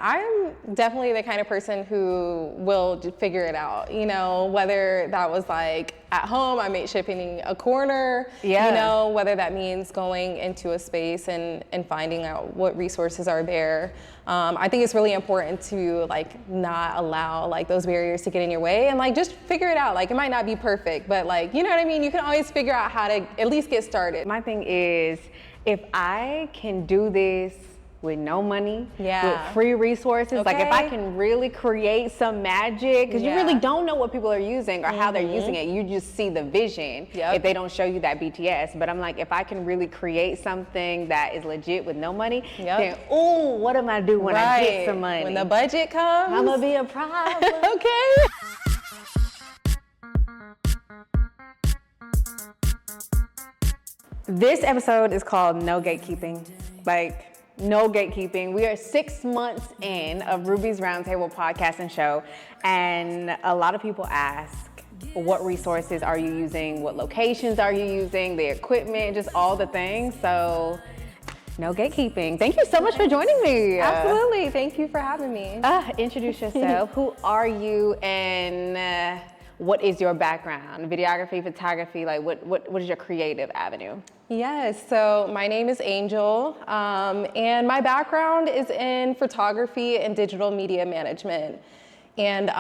I'm definitely the kind of person who will figure it out, you know, whether that was like at home, I made shipping a corner, you know, whether that means going into a space and finding out what resources are there. I think it's really important to like not allow like those barriers to get in your way and like just figure it out. Like it might not be perfect, but like, you know what I mean? You can always figure out how to at least get started. My thing is, if I can do this with no money, with free resources, like if I can really create some magic, because you really don't know what people are using or how they're using it, you just see the vision if they don't show you that BTS. But I'm like, if I can really create something that is legit with no money, then ooh, what am I do when I get some money? When the budget comes, I'm gonna be a problem. Okay. This episode is called No Gatekeeping. Like, no gatekeeping. We are 6 months in of Ruby's Roundtable podcast and show, and a lot of people ask, what resources are you using? What locations are you using? The equipment, just all the things. So, no gatekeeping. Thank you so much for joining me. Absolutely. Thank you for having me. Introduce yourself. Who are you, and what is your background? Videography, photography, like what is your creative avenue? Yes, so my name is Angel, and my background is in photography and digital media management. And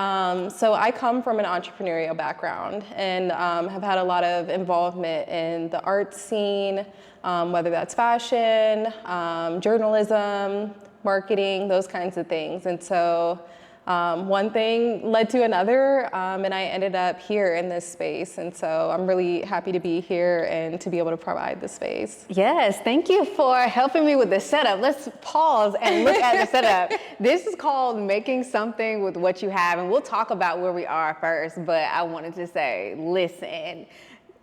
so I come from an entrepreneurial background and have had a lot of involvement in the art scene, whether that's fashion, journalism, marketing, those kinds of things. And so one thing led to another, and I ended up here in this space. And so I'm really happy to be here and to be able to provide the space. Yes, thank you for helping me with the setup. Let's pause and look at the setup. This is called making something with what you have, and we'll talk about where we are first, but I wanted to say, listen,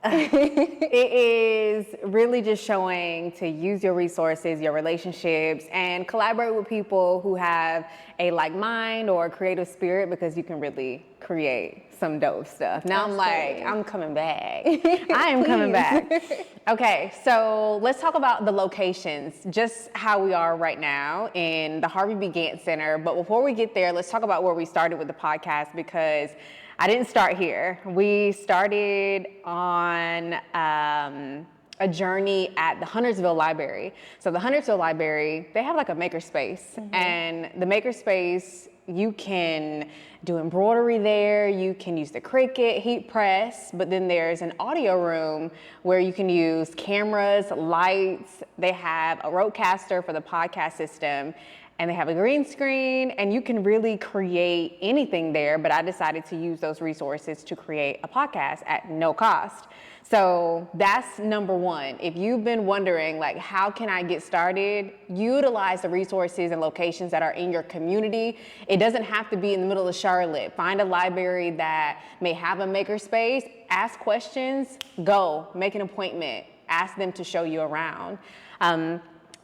it is really just showing to use your resources, your relationships, and collaborate with people who have a like mind or a creative spirit, because you can really create some dope stuff. Now I'm like, I'm coming back. I am coming back. Okay, so let's talk about the locations, just how we are right now in the Harvey B. Gantt Center. But before we get there, let's talk about where we started with the podcast, because I didn't start here. We started on a journey at the Huntersville Library. So the Huntersville Library, they have like a makerspace, and the makerspace, you can do embroidery there, you can use the Cricut, heat press, but then there's an audio room where you can use cameras, lights, they have a roadcaster for the podcast system, and they have a green screen, and you can really create anything there. But I decided to use those resources to create a podcast at no cost. So that's number one. If you've been wondering, like, how can I get started? Utilize the resources and locations that are in your community. It doesn't have to be in the middle of Charlotte. Find a library that may have a makerspace, ask questions, go, make an appointment, ask them to show you around.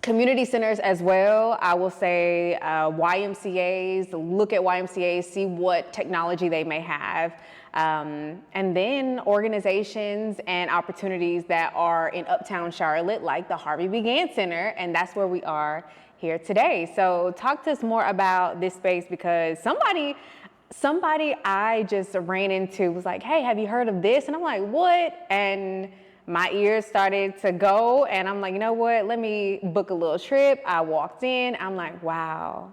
Community centers as well, I will say YMCAs, look at YMCAs, see what technology they may have. And then organizations and opportunities that are in Uptown Charlotte, like the Harvey B. Gantt Center, and that's where we are here today. So talk to us more about this space, because somebody I just ran into was like, hey, have you heard of this? And I'm like, what? And my ears started to go, and I'm like, you know what? Let me book a little trip. I walked in. I'm like, wow.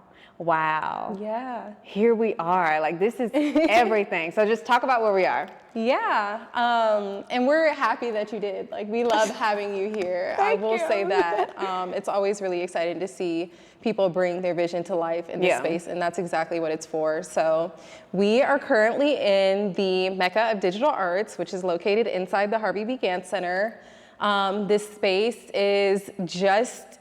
Yeah. Here we are. Like, this is everything. So just talk about where we are. Yeah. And we're happy that you did. Like, we love having you here. I will say that. It's always really exciting to see people bring their vision to life in this space, and that's exactly what it's for. So we are currently in the Mecca of Digital Arts, which is located inside the Harvey B. Gantt Center. This space is just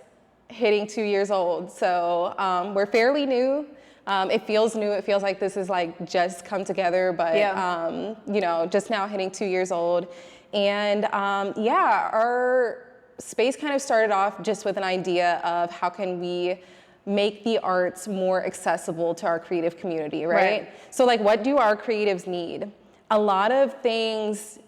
hitting 2 years old. So we're fairly new. It feels new. It feels like this is like just come together, but you know, just now hitting 2 years old. And our space kind of started off just with an idea of how can we make the arts more accessible to our creative community, right? So like, what do our creatives need? A lot of things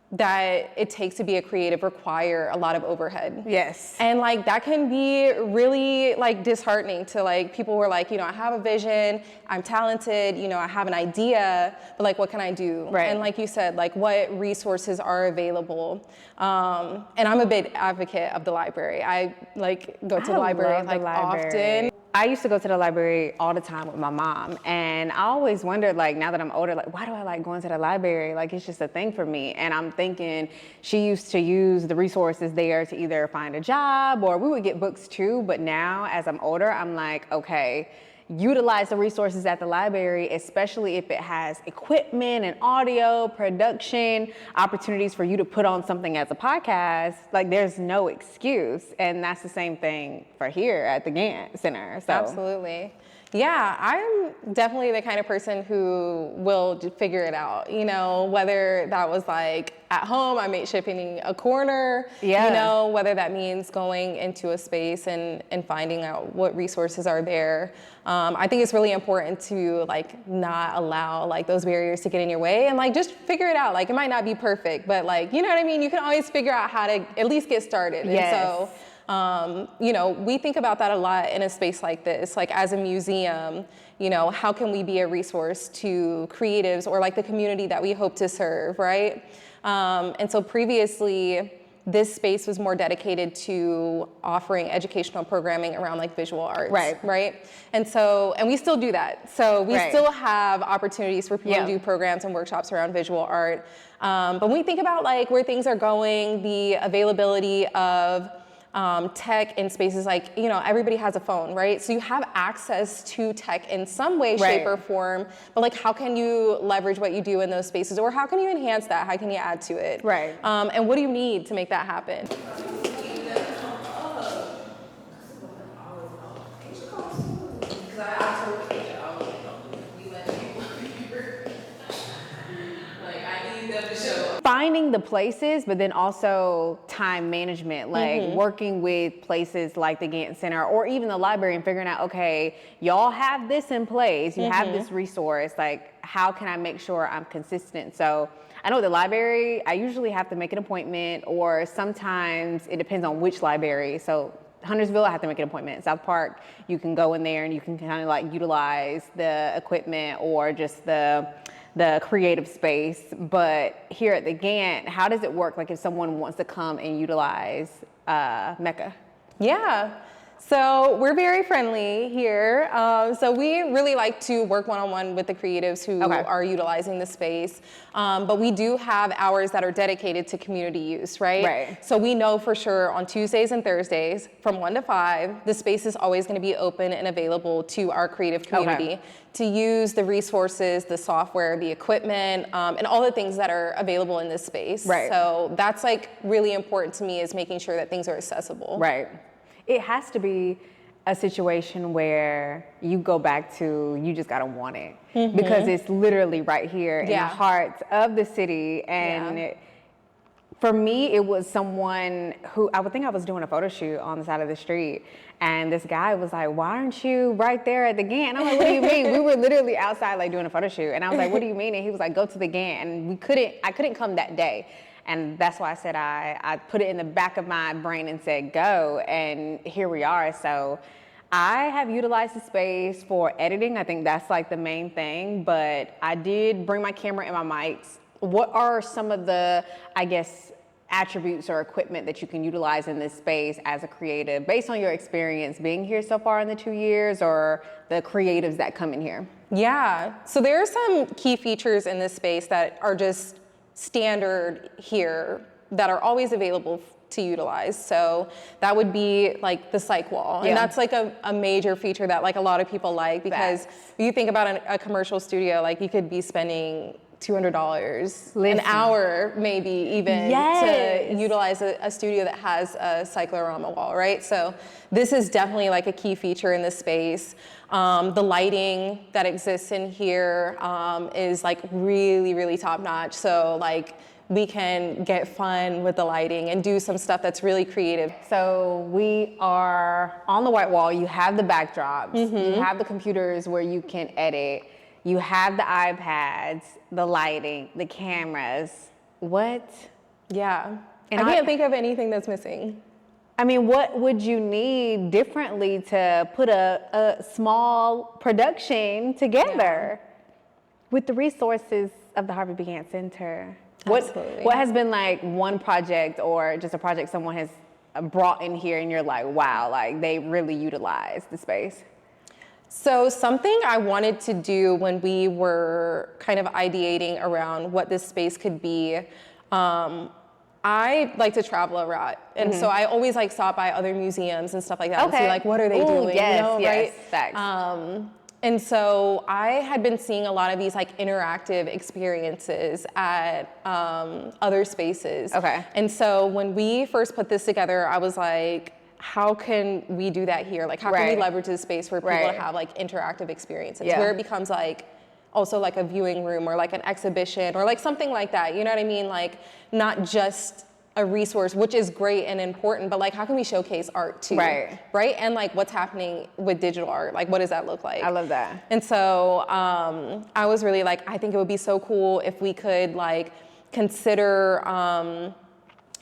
that it takes to be a creative require a lot of overhead. Yes. And like that can be really like disheartening to like people who are like, I have a vision, I'm talented, I have an idea, but like what can I do? Right. And like you said, like what resources are available? And I'm a big advocate of the library. I like go to the library like often. I used to go to the library all the time with my mom, and I always wondered, like, now that I'm older, like, why do I like going to the library? Like, it's just a thing for me. And I'm thinking she used to use the resources there to either find a job, or we would get books too. But now, as I'm older, I'm like, okay, utilize the resources at the library, especially if it has equipment and audio, production, opportunities for you to put on something as a podcast. Like, there's no excuse. And that's the same thing for here at the Gantt Center. So. Absolutely. Yeah, I'm definitely the kind of person who will figure it out, whether that was like at home, I made shipping a corner, whether that means going into a space and finding out what resources are there. I think it's really important to like not allow like those barriers to get in your way and like just figure it out. Like it might not be perfect, but like, you know what I mean? You can always figure out how to at least get started. Yes. And so, we think about that a lot in a space like this, like as a museum, how can we be a resource to creatives or like the community that we hope to serve, right? And so previously, this space was more dedicated to offering educational programming around like visual arts, right? And we still do that. So we still have opportunities for people to do programs and workshops around visual art. But when we think about like where things are going, the availability of tech in spaces like, everybody has a phone, right? So you have access to tech in some way, shape, or form, but like how can you leverage what you do in those spaces, or how can you enhance that? How can you add to it? Right. And what do you need to make that happen? Finding the places, but then also time management, like working with places like the Gantt Center or even the library and figuring out, okay, y'all have this in place, you have this resource, like how can I make sure I'm consistent? So I know the library, I usually have to make an appointment, or sometimes it depends on which library. So Huntersville, I have to make an appointment. South Park, you can go in there and you can kind of like utilize the equipment or just the creative space. But here at the Gantt, how does it work? Like if someone wants to come and utilize Mecca? Yeah. So we're very friendly here. So we really like to work one-on-one with the creatives who are utilizing the space. But we do have hours that are dedicated to community use, right? So we know for sure on Tuesdays and Thursdays from 1 to 5, the space is always going to be open and available to our creative community to use the resources, the software, the equipment, and all the things that are available in this space. So that's like really important to me, is making sure that things are accessible. It has to be a situation where you go back to, you just gotta want it, because it's literally right here in the heart of the city. And for me, it was someone who, I would think I was doing a photo shoot on the side of the street, and this guy was like, why aren't you right there at the Gantt? And I'm like, what do you mean? We were literally outside like doing a photo shoot. And I was like, what do you mean? And he was like, go to the Gantt. And I couldn't come that day. And that's why I said I put it in the back of my brain and said, go, and here we are. So I have utilized the space for editing. I think that's like the main thing, but I did bring my camera and my mics. What are some of the, I guess, attributes or equipment that you can utilize in this space as a creative, based on your experience being here so far in the 2 years, or the creatives that come in here? Yeah, so there are some key features in this space that are just standard here that are always available to utilize. So that would be like the cyc wall. And that's like a major feature that like a lot of people like, because if you think about a commercial studio, like you could be spending $200 an hour, maybe even, to utilize a studio that has a cyclorama wall, right? So this is definitely like a key feature in this space. The lighting that exists in here is like really, really top notch. So like we can get fun with the lighting and do some stuff that's really creative. So we are on the white wall. You have the backdrops, you have the computers where you can edit, you have the iPads, the lighting, the cameras. What Yeah. And I can't think of anything that's missing. I mean, what would you need differently to put a small production together with the resources of the Harvey Began Center? Absolutely. What has been like one project or just a project someone has brought in here and you're like, wow, like they really utilized the space? So something I wanted to do when we were kind of ideating around what this space could be, I like to travel a lot, and so I always like stop by other museums and stuff like that and see like what are they doing, yes, you know, yes, right? Facts. And so I had been seeing a lot of these like interactive experiences at other spaces. Okay. And so when we first put this together, I was like, how can we do that here? Like, how can we leverage this space for people to have like interactive experiences where it becomes like also like a viewing room or like an exhibition or like something like that, you know what I mean? Like not just a resource, which is great and important, but like how can we showcase art too? Right? And like what's happening with digital art, like what does that look like? I love that. And so I was really like, I think it would be so cool if we could like consider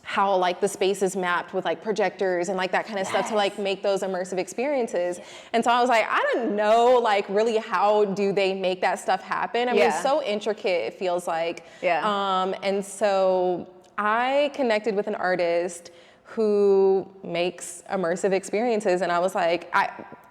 how like the space is mapped with like projectors and like that kind of stuff to like make those immersive experiences. And so I was like, I don't know like really how do they make that stuff happen? I mean, it's so intricate, it feels like. And so I connected with an artist who makes immersive experiences, and I was like,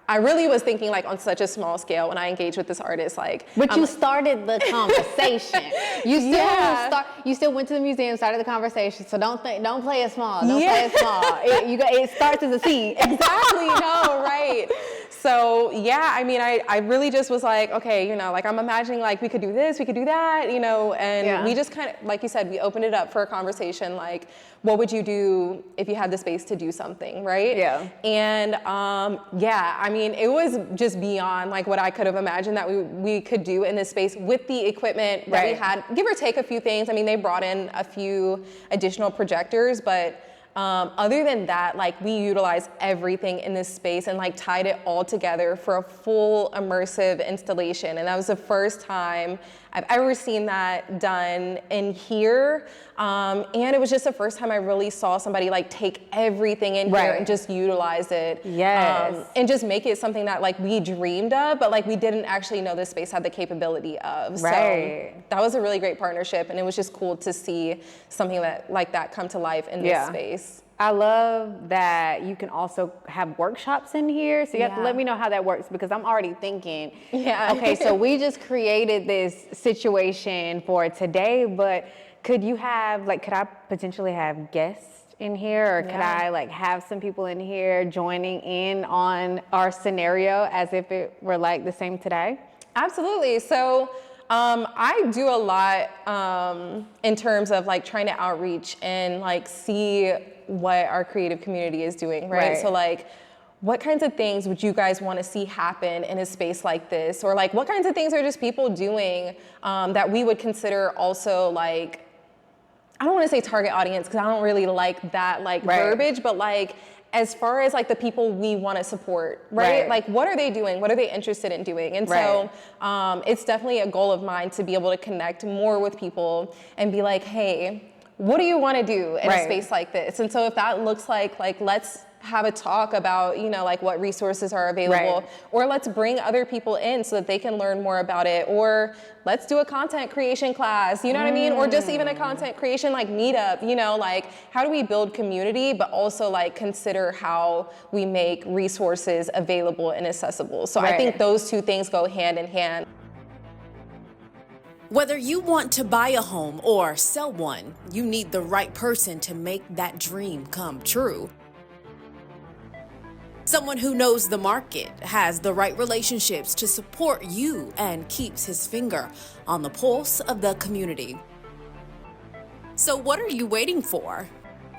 I really was thinking like on such a small scale when I engaged with this artist, like. But you started the conversation. You still went to the museum, started the conversation. So don't play it small. Don't play it small. It starts as a seed. Exactly. No, right. So yeah, I mean, I really just was like, okay, you know, like I'm imagining like we could do this, we could do that, you know, and we just kind of, like you said, we opened it up for a conversation, like, what would you do if you had the space to do something, right? Yeah. And I mean, it was just beyond like what I could have imagined that we could do in this space with the equipment that we had, give or take a few things. I mean, they brought in a few additional projectors, but other than that, like we utilized everything in this space and like tied it all together for a full immersive installation. And that was the first time I've ever seen that done in here. And it was just the first time I really saw somebody like take everything in here and just utilize it. And just make it something that like we dreamed of, but like we didn't actually know this space had the capability of. So that was a really great partnership, and it was just cool to see something that like that come to life in this space. I love that you can also have workshops in here. So you have to let me know how that works, because I'm already thinking, okay, so we just created this situation for today, but could I potentially have guests in here, or could I like have some people in here joining in on our scenario as if it were like the same today? Absolutely. So I do a lot in terms of like trying to outreach and like see what our creative community is doing, right? So like, what kinds of things would you guys want to see happen in a space like this? Or like, what kinds of things are just people doing that we would consider also like, I don't want to say target audience, because I don't really like that like verbiage, but like, as far as like the people we want to support, right? Like, what are they doing? What are they interested in doing? And so it's definitely a goal of mine to be able to connect more with people and be like, hey, what do you want to do in a space like this? And so if that looks like let's have a talk about, you know, like what resources are available, or let's bring other people in so that they can learn more about it, or let's do a content creation class, you know what I mean? Or just even a content creation like meetup, you know, like how do we build community, but also like consider how we make resources available and accessible. So I think those two things go hand in hand. Whether you want to buy a home or sell one, you need the right person to make that dream come true. Someone who knows the market, has the right relationships to support you, and keeps his finger on the pulse of the community. So what are you waiting for?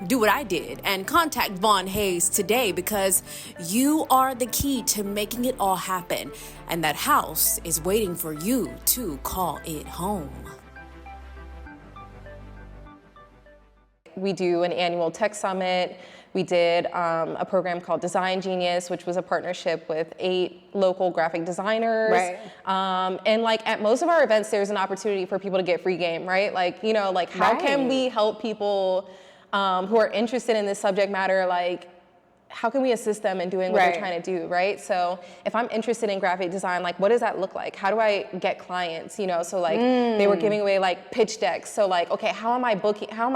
Do what I did and contact Vaughn Hayes today, because you are the key to making it all happen, and that house is waiting for you to call it home. We do an annual tech summit. We did a program called Design Genius, which was a partnership with 8 local graphic designers. Right. And like at most of our events, there's an opportunity for people to get free game, right? Like, you know, like how can we help people who are interested in this subject matter, like how can we assist them in doing what they're trying to do, right? So if I'm interested in graphic design, like what does that look like? How do I get clients, you know? So like they were giving away like pitch decks. So like, okay, how am I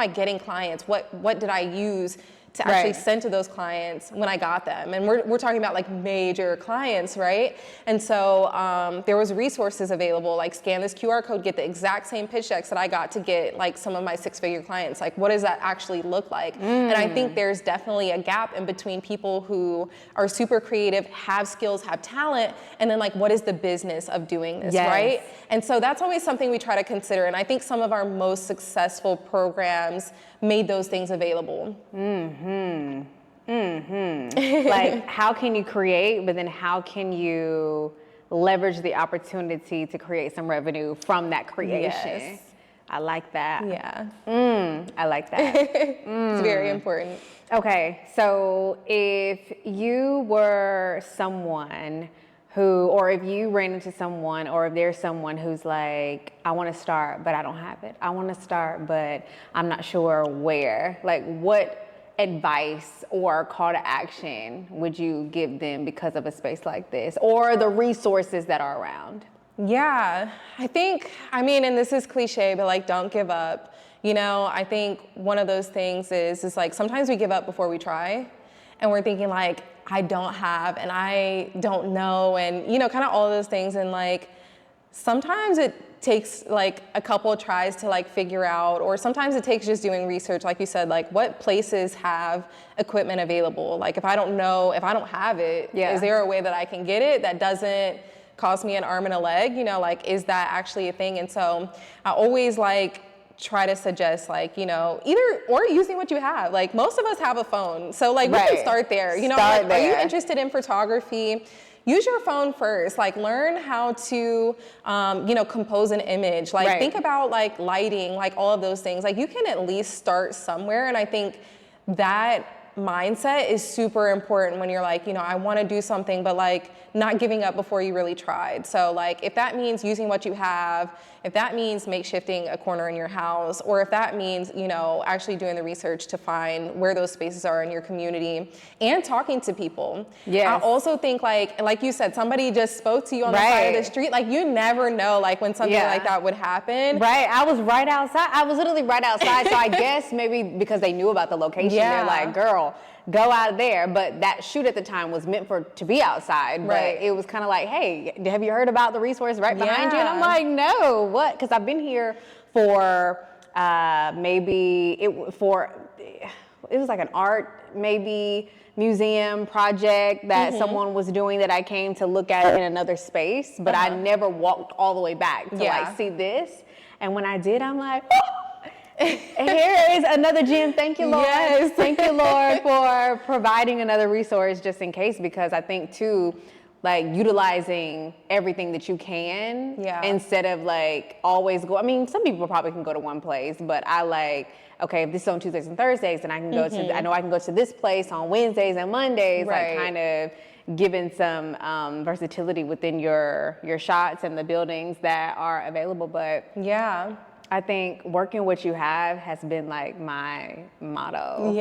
getting clients? What did I use to actually send to those clients when I got them? And we're talking about like major clients, right? And so there was resources available, like scan this QR code, get the exact same pitch decks that I got to get like some of my 6-figure clients. Like what does that actually look like? And I think there's definitely a gap in between people who are super creative, have skills, have talent, and then like what is the business of doing this, right? And so that's always something we try to consider. And I think some of our most successful programs made those things available. Like how can you create, but then how can you leverage the opportunity to create some revenue from that creation? Yes. I like that. Yeah. I like that. It's very important. Okay, so if you were someone who, or if you ran into someone, or if there's someone who's like, I want to start, but I don't have it. I want to start, but I'm not sure where. Like, what advice or call to action would you give them because of a space like this, or the resources that are around? Yeah, I mean, and this is cliche, but like, don't give up. You know, I think one of those things is like, sometimes we give up before we try, and we're thinking like, I don't have, and I don't know, and you know, kind of all of those things. And like, sometimes it takes like a couple of tries to like figure out, or sometimes it takes just doing research, like you said, like what places have equipment available. Like if I don't have it, is there a way that I can get it that doesn't cost me an arm and a leg? You know, like, is that actually a thing? And so I always like try to suggest like, you know, either or using what you have. Like most of us have a phone. So like we can start there. You know, like, are you interested in photography? Use your phone first. Like learn how to, you know, compose an image. Like think about like lighting, like all of those things. Like you can at least start somewhere. And I think that mindset is super important when you're like, you know, I want to do something, but like not giving up before you really tried. So like if that means using what you have, if that means makeshifting a corner in your house, or if that means, you know, actually doing the research to find where those spaces are in your community and talking to people. I also think like you said, somebody just spoke to you on the side of the street. Like you never know like when something like that would happen. I was right outside. I was literally right outside. So I guess maybe because they knew about the location, they're like, girl, go out there. But that shoot at the time was meant to be outside. But it was kind of like, hey, have you heard about the resource right behind you? And I'm like, no, what? Because I've been here for it was like an art maybe museum project that someone was doing that I came to look at in another space, but I never walked all the way back to like see this. And when I did, I'm like, here is another gem. Thank you, Lord. Thank you, Lord, for providing another resource just in case, because I think too, like utilizing everything that you can instead of like always go. I mean, some people probably can go to one place, but I like, okay, if this is on Tuesdays and Thursdays, then I can go to, I know I can go to this place on Wednesdays and Mondays, like kind of giving some versatility within your shots and the buildings that are available. But I think working what you have has been like my motto.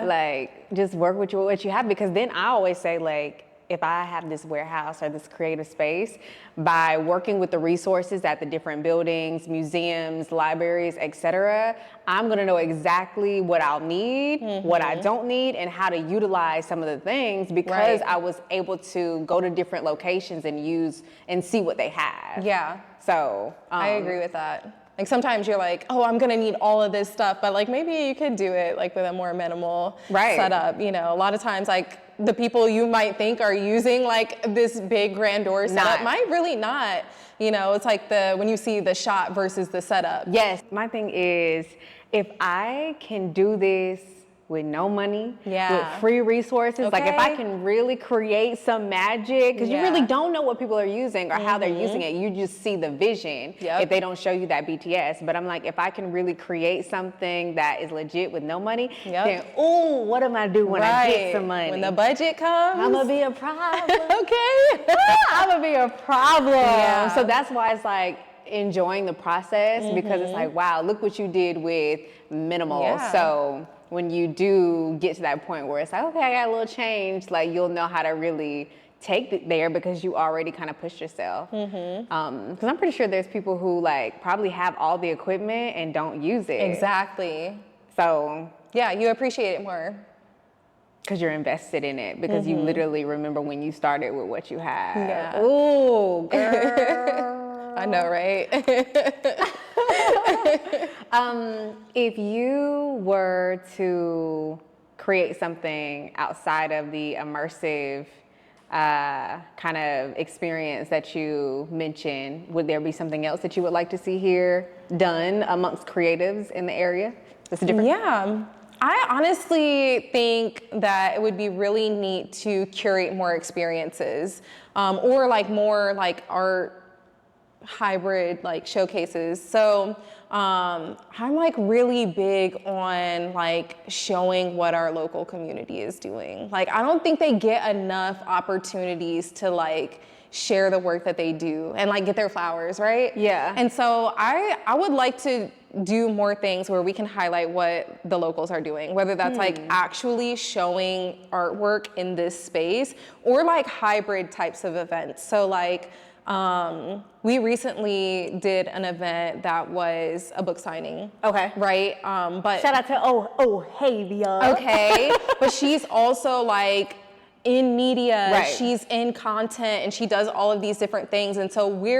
Like just work with what you have, because then I always say like, if I have this warehouse or this creative space, by working with the resources at the different buildings, museums, libraries, etc., I'm gonna know exactly what I'll need, what I don't need, and how to utilize some of the things, because I was able to go to different locations and use and see what they have. So I agree with that. Like sometimes you're like, oh, I'm gonna need all of this stuff, but like maybe you could do it like with a more minimal setup. You know, a lot of times like the people you might think are using like this big grandeur setup might really not. You know, it's like when you see the shot versus the setup. Yes, my thing is, if I can do this with no money, Yeah. with free resources. Like if I Okay. can really create some magic, because you really don't know what people are using or how they're using it. You just see the vision if they don't show you that BTS. But I'm like, if I can really create something that is legit with no money, then, ooh, what am I do when I get some money? When the budget comes. I'm gonna be a problem. Okay. I'm gonna be a problem. Yeah. So that's why it's like enjoying the process, because it's like, wow, look what you did with minimal. Yeah. So when you do get to that point where it's like, okay, I got a little change, like you'll know how to really take it there because you already kind of pushed yourself. Because I'm pretty sure there's people who like probably have all the equipment and don't use it. Exactly. So Yeah, you appreciate it more. because you're invested in it, because you literally remember when you started with what you had. Yeah. Ooh, girl. I know, right? If you were to create something outside of the immersive kind of experience that you mentioned, would there be something else that you would like to see here done amongst creatives in the area that's different? Yeah. I honestly think that it would be really neat to curate more experiences, or like more like art hybrid like showcases. So I'm like really big on like showing what our local community is doing. Like I don't think they get enough opportunities to like share the work that they do and like get their flowers, right? Yeah. And so I would like to do more things where we can highlight what the locals are doing, whether that's like actually showing artwork in this space or like hybrid types of events. So like we recently did an event that was a book signing. Okay. Right? But Shout out to Havia. okay. But she's also like in media, Right. she's in content, and she does all of these different things. And so we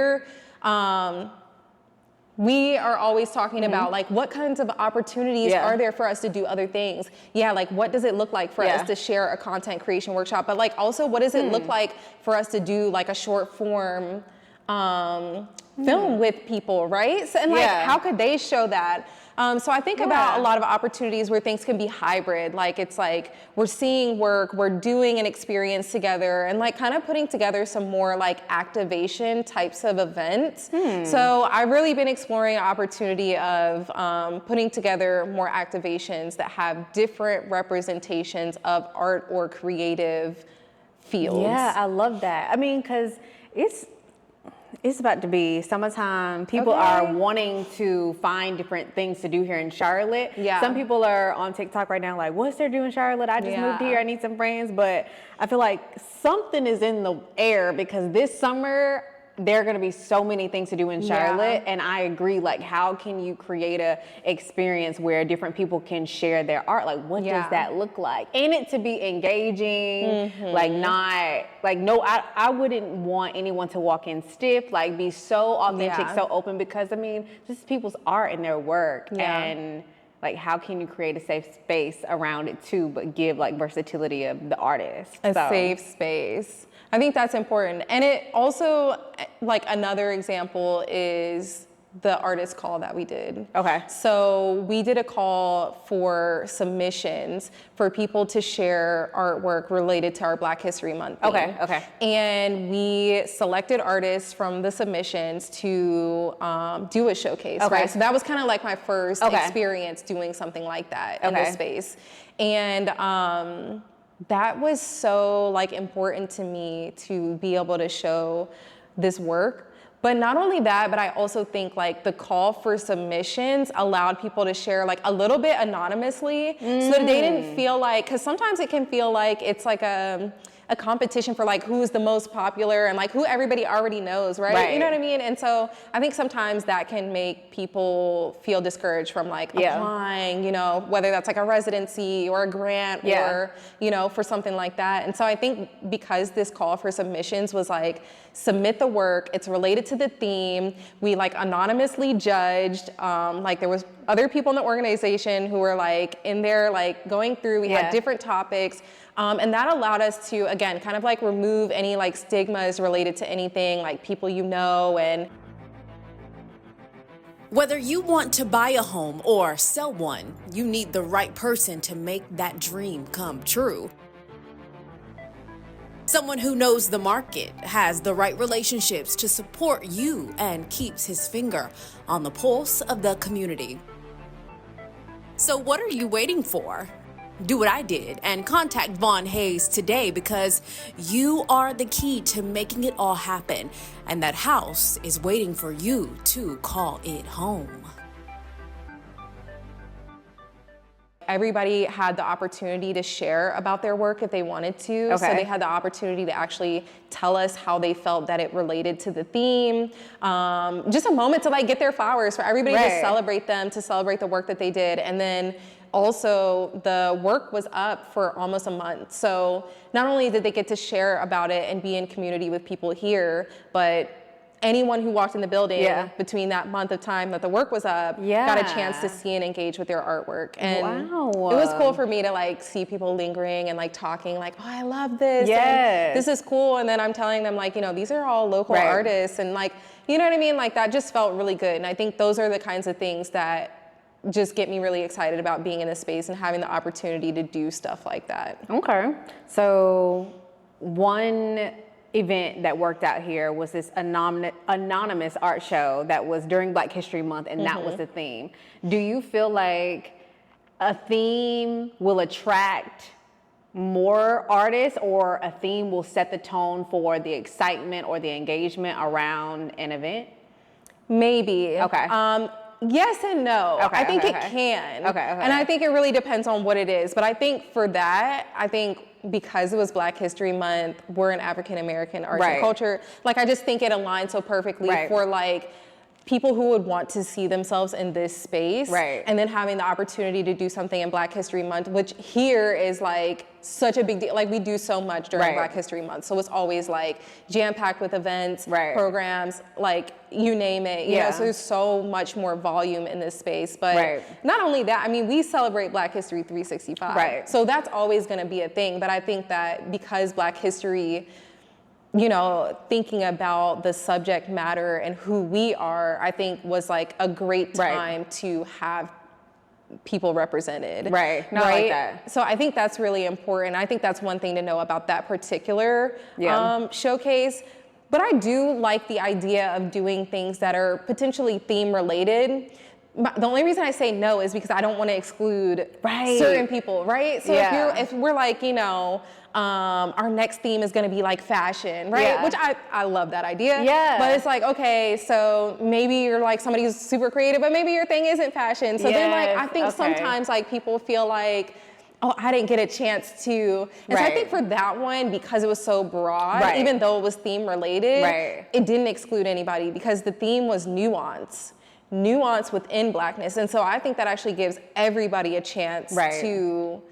are always talking about like what kinds of opportunities are there for us to do other things. Yeah, like what does it look like for us to share a content creation workshop, but like also what does it look like for us to do like a short form film with people, right? So, and like how could they show that? So I think about a lot of opportunities where things can be hybrid. Like it's like we're seeing work, we're doing an experience together, and like kind of putting together some more like activation types of events. So I've really been exploring an opportunity of putting together more activations that have different representations of art or creative fields. Yeah, I love that. I mean, because it's about to be summertime. People are wanting to find different things to do here in Charlotte. Yeah. Some people are on TikTok right now like, what's there doing in Charlotte? I just moved here. I need some friends. But I feel like something is in the air because this summer, there are going to be so many things to do in Charlotte. And I agree, like, how can you create a experience where different people can share their art? Like, what does that look like? And it to be engaging, like not, like, no, I wouldn't want anyone to walk in stiff, like be so authentic, so open, because I mean, this is people's art and their work. And like, how can you create a safe space around it too, but give like versatility of the artist? A safe space. I think that's important. And it also, like another example is the artist call that we did. Okay. So we did a call for submissions for people to share artwork related to our Black History Month theme. Okay. And we selected artists from the submissions to do a showcase, right? So that was kind of like my first experience doing something like that in this space. And that was so like important to me to be able to show this work. But not only that, but I also think like the call for submissions allowed people to share like a little bit anonymously so that they didn't feel like, because sometimes it can feel like it's like a competition for like who's the most popular and like who everybody already knows, right? You know what I mean? And so I think sometimes that can make people feel discouraged from like applying, you know, whether that's like a residency or a grant or, you know, for something like that. And so I think because this call for submissions was like, submit the work, it's related to the theme, we like anonymously judged, like there was other people in the organization who were like in there like going through, we had different topics. And that allowed us to, again, kind of like remove any like stigmas related to anything, like people you know. And Whether you want to buy a home or sell one, you need the right person to make that dream come true. Someone who knows the market, has the right relationships to support you, and keeps his finger on the pulse of the community. So what are you waiting for? Do what I did and contact Vaughn Hayes today, because you are the key to making it all happen, and that house is waiting for you to call it home. Everybody had the opportunity to share about their work if they wanted to. Okay. So they had the opportunity to actually tell us how they felt that it related to the theme. Just a moment to like get their flowers, for everybody to celebrate them, to celebrate the work that they did. And then also the work was up for almost a month. So not only did they get to share about it and be in community with people here, but anyone who walked in the building between that month of time that the work was up got a chance to see and engage with their artwork. And it was cool for me to like see people lingering and like talking like, oh, I love this. And this is cool. And then I'm telling them like, you know, these are all local artists, and like, you know what I mean? Like that just felt really good. And I think those are the kinds of things that just get me really excited about being in this space and having the opportunity to do stuff like that. Okay. So one event that worked out here was this anonymous art show that was during Black History Month, and that was the theme. Do you feel like a theme will attract more artists, or a theme will set the tone for the excitement or the engagement around an event? Maybe. Okay. Yes and no. Okay, I think okay, it okay. can. Okay. And I think it really depends on what it is. But I think for that, I think because it was Black History Month, we're an African American arts and culture. Like, I just think it aligned so perfectly for like people who would want to see themselves in this space. And then having the opportunity to do something in Black History Month, which here is like such a big deal. Like, we do so much during Black History Month. So it's always like jam-packed with events, programs, like you name it. You know, so there's so much more volume in this space. But not only that, I mean, we celebrate Black History 365. So that's always gonna be a thing. But I think that because Black History, you know, thinking about the subject matter and who we are, I think was like a great time to have people represented. I like that. So I think that's really important. I think that's one thing to know about that particular showcase. But I do like the idea of doing things that are potentially theme related. The only reason I say no is because I don't want to exclude certain people, right? So if we're like, you know, our next theme is going to be like fashion, right? Which I love that idea. But it's like, okay, so maybe you're like somebody who's super creative, but maybe your thing isn't fashion. So then like, I think sometimes like people feel like, oh, I didn't get a chance to. And so I think for that one, because it was so broad, even though it was theme related, it didn't exclude anybody, because the theme was nuance within Blackness. And so I think that actually gives everybody a chance to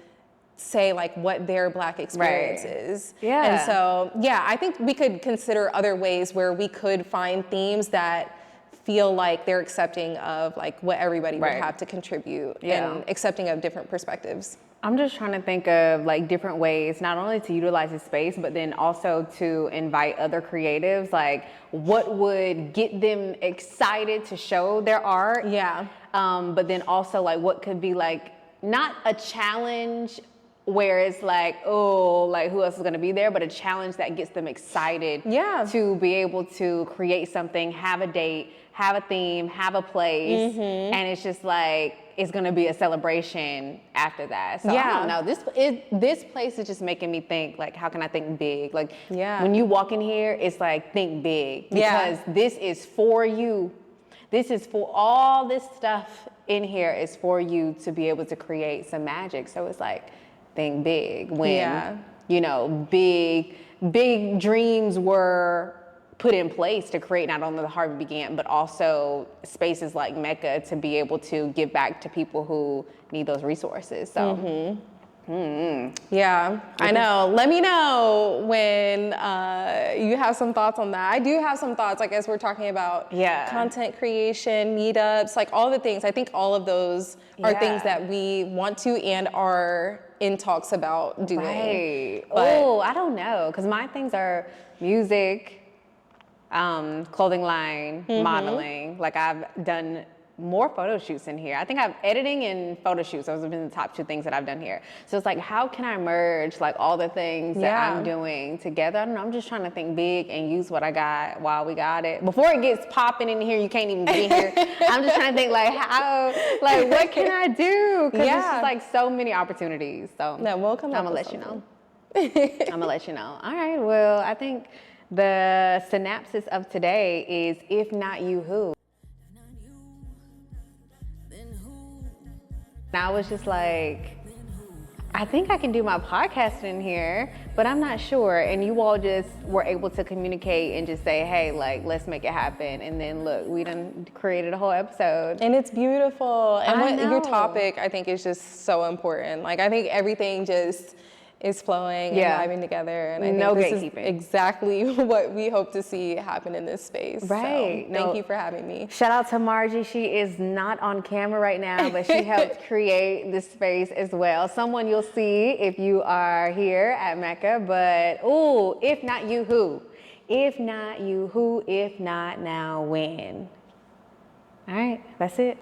say like what their Black experience is. And so, I think we could consider other ways where we could find themes that feel like they're accepting of like what everybody would have to contribute and accepting of different perspectives. I'm just trying to think of like different ways, not only to utilize the space, but then also to invite other creatives, like what would get them excited to show their art. But then also like what could be like, not a challenge where it's like, oh, like who else is gonna be there, but a challenge that gets them excited to be able to create something, have a date, have a theme, have a place, and it's just like, it's gonna be a celebration after that. So I don't know, this place is just making me think like, how can I think big? Like when you walk in here, it's like, think big, because this is for you. This is for all this stuff in here is for you to be able to create some magic. So it's like, think big. When, you know, big dreams were put in place to create not only the Harvey Began, but also spaces like Mecca to be able to give back to people who need those resources. So, I know. Let me know when you have some thoughts on that. I do have some thoughts, like as we're talking about content creation, meetups, like all the things. I think all of those are things that we want to and are in talks about doing. Oh, I don't know, because my things are music, clothing line, modeling. Like I've done more photo shoots in here. I think I've editing and photo shoots. Those have been the top 2 things that I've done here. So it's like, how can I merge like all the things that I'm doing together? I don't know. I'm just trying to think big and use what I got while we got it. Before it gets popping in here, you can't even be here. I'm just trying to think like what can I do? Because it's just like so many opportunities. So no, we'll come. I'm gonna let you know. I'm gonna let you know. All right. Well, I think the synopsis of today is, if not you, who? And I was just like, I think I can do my podcast in here, but I'm not sure. And you all just were able to communicate and just say, hey, like, let's make it happen. And then look, we done created a whole episode. And it's beautiful. And your topic, I think, is just so important. Like, I think everything just is flowing and vibing together. And I think this is exactly what we hope to see happen in this space. Right. So thank you for having me. Shout out to Margie. She is not on camera right now, but she helped create this space as well. Someone you'll see if you are here at Mecca. But, ooh, if not you, who? If not you, who? If not now, when? All right, that's it.